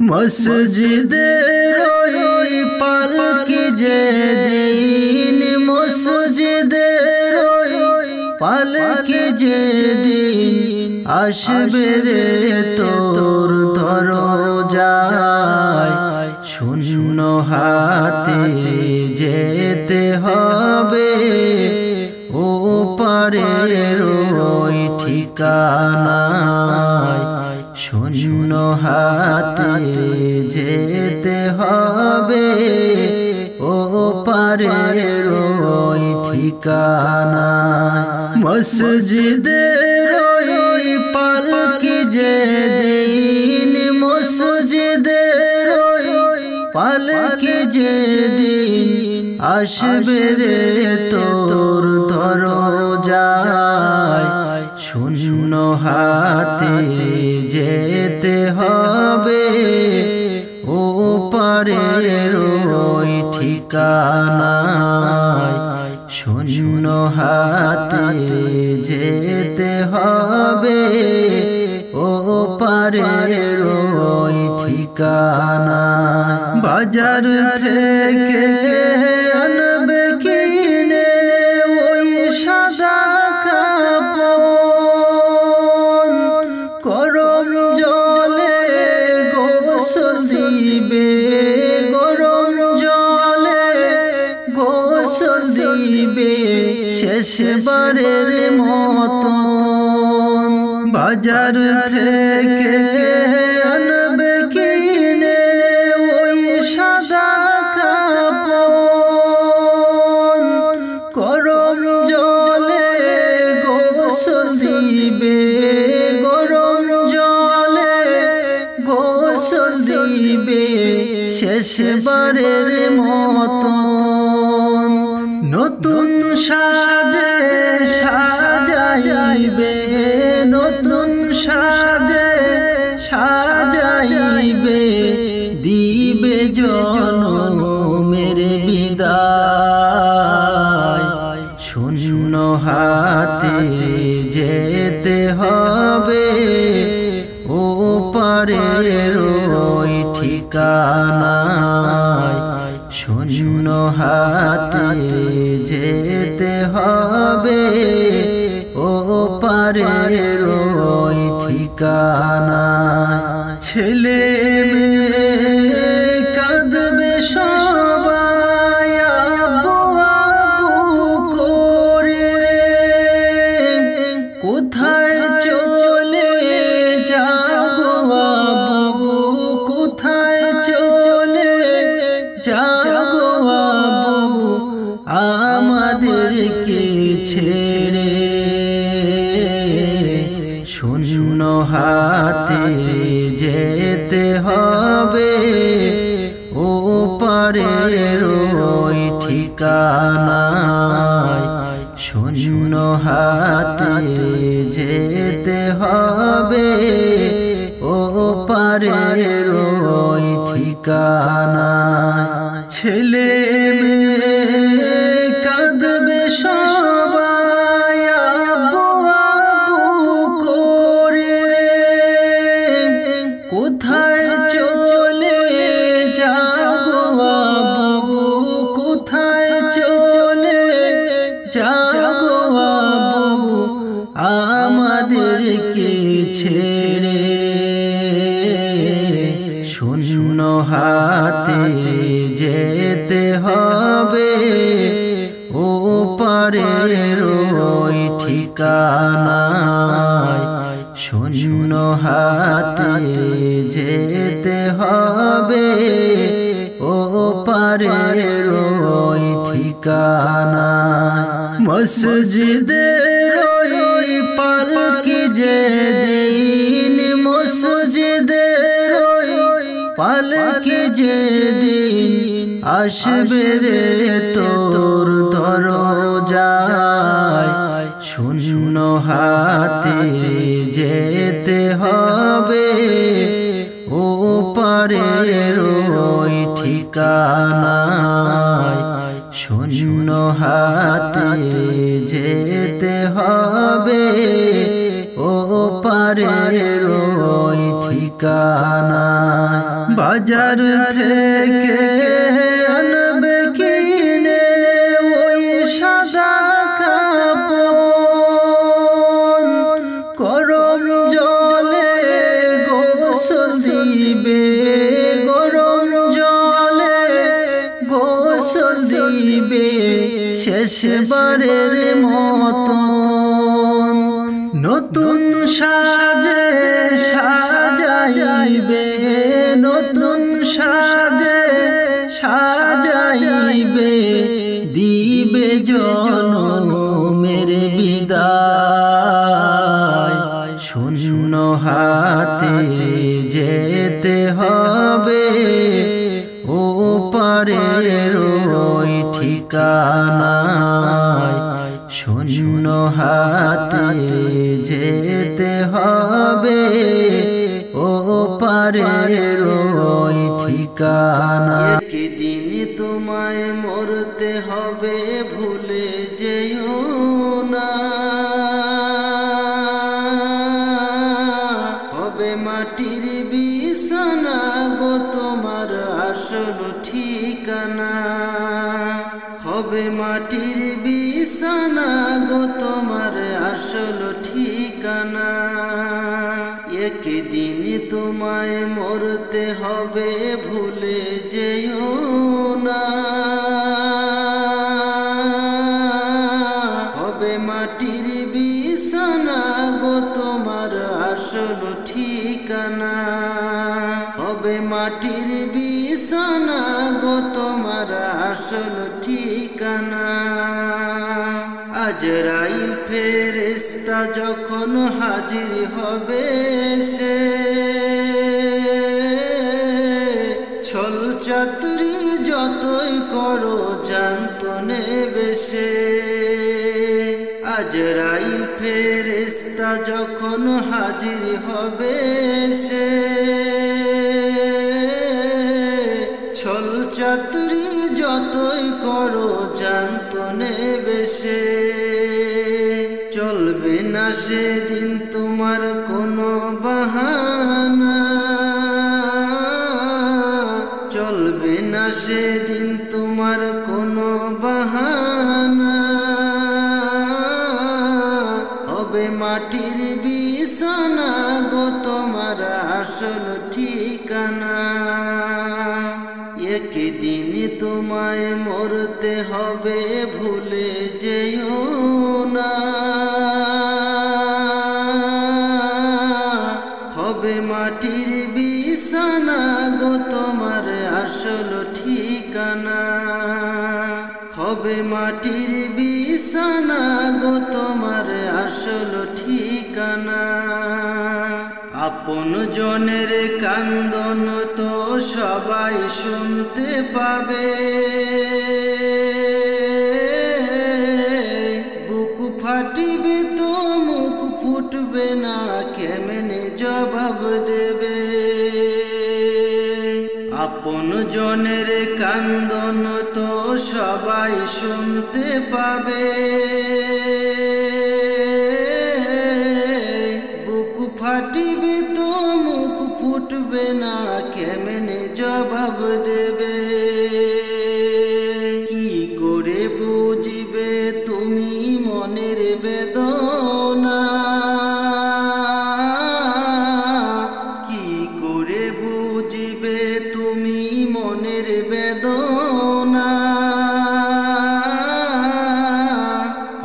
মসজিদের ওই পালকি যেদিন, মসজিদের ওই পালকি যেদিন আসবে রে তোর দরজায়, শূন্য হাতে যেতে হবে ও পারের ওই ঠিকানায়, শূন্য হাতে যেতে হবে ও পারের ওই ঠিকানায়। মসজিদের ওই পালকি যেদিন, মসজিদের ওই পালকি যেদিন আসবে রে তোর দরজায়, শূন্য হাতে যেতে হবে ও পারের ওই ঠিকানায়, শূন্য হাতে যেতে হবে ও পারের ওই ঠিকানায়। বাজার থেকে আনবে কিনে ওই সাদা কাপড়, গরম জলে গোসল দিবে, গরম জলে গোসল দিবে শেষবারের মতো। বাজার থেকে আনবে কিনে ওই সাদা কাপড়, গরম জলে গোসল দিবে, গরম জলে গোসল দিবে শেষবারের মতো। নতুন সাজে সাজাইবে, নতুন সাজে সাজাইবে, দিবে জনমের বিদায়, শূন্য হাতে যেতে হবে ও পারের ওই ঠিকানায়, শূন্য হাতে যেতে হবে ও পারের ওই ঠিকানায়। ছেলে মেয়ে কাঁদবে সবাই আব্বু আব্বু করে, কোথায় চলে যাবো আব্বু, কোথায় চলে যাবো আব্বু আমাদেরকে ছেড়ে, শূন্য হাতে যেতে হবে ও পারের ওই ঠিকানায়, শূন্য হাতে যেতে হবে ও পারের ওই ঠিকানায়। ছেলে মেয়ে কাঁদবে সবাই আব্বু আব্বু করে, কোথায় চলে যাবো আব্বু, কোথায় চলে যাবো আব্বু আমাদেরকে ছেড়ে, শূন্য হাতে যেতে হবে ও পারের ওই ঠিকানায়, শূন্য হাতে যেতে হবে ও পারের ওই ঠিকানায়। মসজিদের ওই পালকি যেদিন, মসজিদের ওই পালকি যেদিন আসবে রে তোর দরজায়, শূন্য হাতে যেতে হবে ও পারের ওই ঠিকানায়, শূন্য হাতে যেতে হবে ও পারের ওই ঠিকানায়। বাজার থেকে আনবে কিনে ওই সাদা কাপড়, গরম জলে গোসল দিবে, গরম জলে গোসল দিবে শেষবারের মতো। নতুন সাজে সাজাইবে, নতুন সাজে সাজাইবে, দিবে জনমের বিদায়। শূন্য হাতে যেতে হবে ও পারের ওই ঠিকানায়। শূন্য হাতে যেতে হবে ও পারের ওই ঠিকানায়। একদিন তোমায় মরতে হবে, ভুলে যেও না। হবে মাটির বিছানা গো তোমার আসল ঠিকানা, হবে মাটির বিছানা গো তোমার আসল ঠিকানা। একদিন তোমায় মরতে হবে, ভুলে যেও না। হবে মাটির বিছানা গো তোমার আসল ঠিকানা, হবে মাটির বিছানা গো তোমার আসল ঠিকানা। আজরাইল ফেরেশতা যখন হাজির হবে সে, ছল চাতুরি যতই করো জানতো নেবে সে। আজরাইল ফেরেশতা যখন হাজির হবে সে, ছল চাতুরি যতই করো জানতো নেবে সে। চলবে না সেদিন তোমার কোনো বাহানা, চলবে না সেদিন তোমার কোনো বাহানা। হবে মাটির বিছানা গো তোমার আসল ঠিকানা। একদিন তোমায় মরতে হবে, ভুলে যেও না। হবে মাটির বিছানা গো তোমার আসল ঠিকানা, হবে মাটির বিছানা গো তোমার আসল ঠিকানা। আপন জনের কান্দন তো সবাই শুনতে পাবে, বুক ফাটিবে তো মুখ ফুটবে না, কেমনে জবাব দেবে। আপন জনের কান্দন তো সবাই শুনতে পাবে, বুক ফাটিবে তো মুখ ফুটবে না, কেমনে জবাব দেবে। কি করে বুঝবে তুমি মনের বেদনা, কি করে বুঝবে তুমি মনের বেদনা।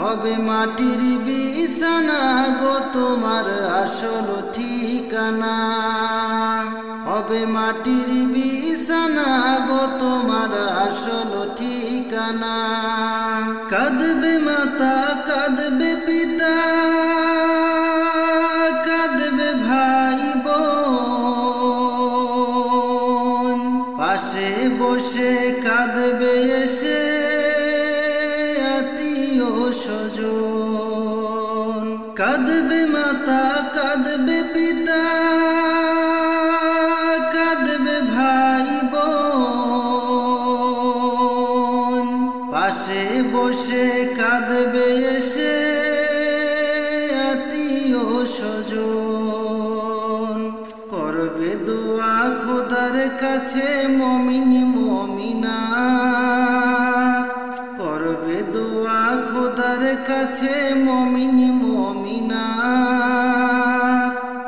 হবে মাটির বিছানা গো তোমার আসল ঠিকানা, হবে মাটির বিছানা গো তোমার আসল ঠিকানা। কাঁদবে মাতা, কাঁদবে পিতা, কাঁদবে ভাই বোন, পাশে বসে কাঁদবে এসে আত্মীয় স্বজন। কাঁদবে মাতা, কাঁদবে পিতা, কাঁদবে ভাই বোন, পাশে বসে কাঁদবে এসে আত্মীয় স্বজন। করবে দোয়া খোদার কাছে মুমিন মুমিনা করবে দোয়া খোদার কাছে মুমিন মুমিনা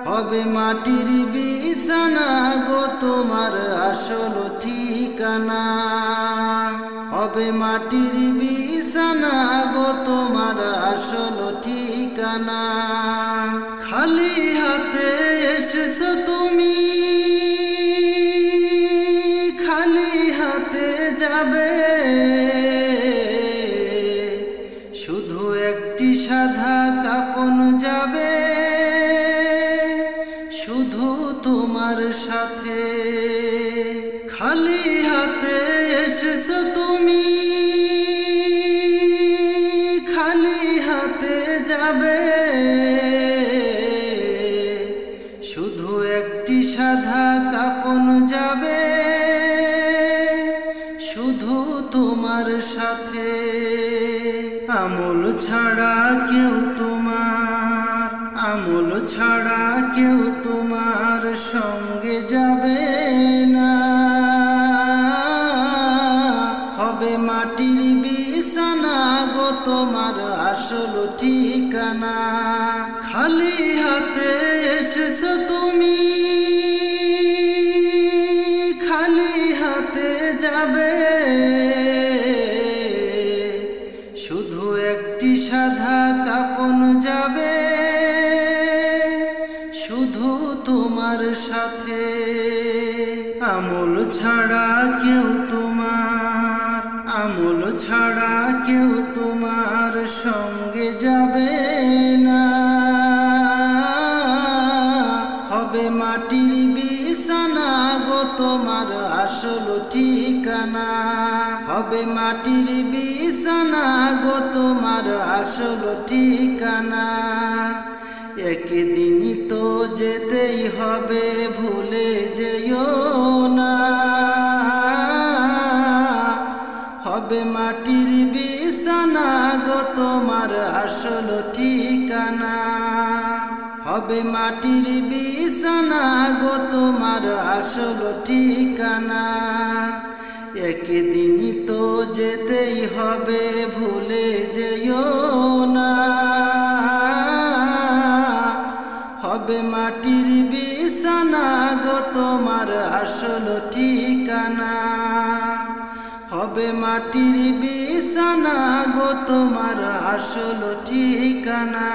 হবে মাটির বিছানা গো তোমার আসল ঠিকানা হবে মাটির বিছানা গো তোমার আসল ঠিকানা খালি হাতে এসেছো তুমি খালি হাতে যাবে শুধু একটি সাদা কাপন যাবে শুধু তোমার সাথে খালি হাতে এসেছো তুমি খালি হাতে যাবে শুধু একটি সাদা কাপন যাবে শুধু তোমার সাথে আমল ছাড়া কেউ তোমার আমল ছাড়া কেউ তোমার সঙ্গে যাবে না হবে মাটির বিছানা গো তোমার আসল ঠিকানা খালি হাতে এসেছো তুমি খালি হাতে যাবে শুধু একটি সাদা কাপন যাবে শুধু তোমার সাথে আমল ছাড়া কেউ তোমার আমল ছাড়া কেউ তোমার সঙ্গে যাবে না হবে মাটির বিছানা গো তোমার আসল ঠিকানা হবে মাটির বিছানা গো তোমার আসল ঠিকানা একদিনই তো যেতেই হবে ভুলে যেও না হবে মাটির বিছানা গো তোমার আসল ঠিকানা হবে মাটির বিছানা গো তোমার আসল ঠিকানা একদিনই তো যেতেই হবে ভুলে যেও না হবে মাটির বিছানা গো তোমার আসল ঠিকানা হবে মাটির বিছানা গো তোমার আসল ঠিকানা।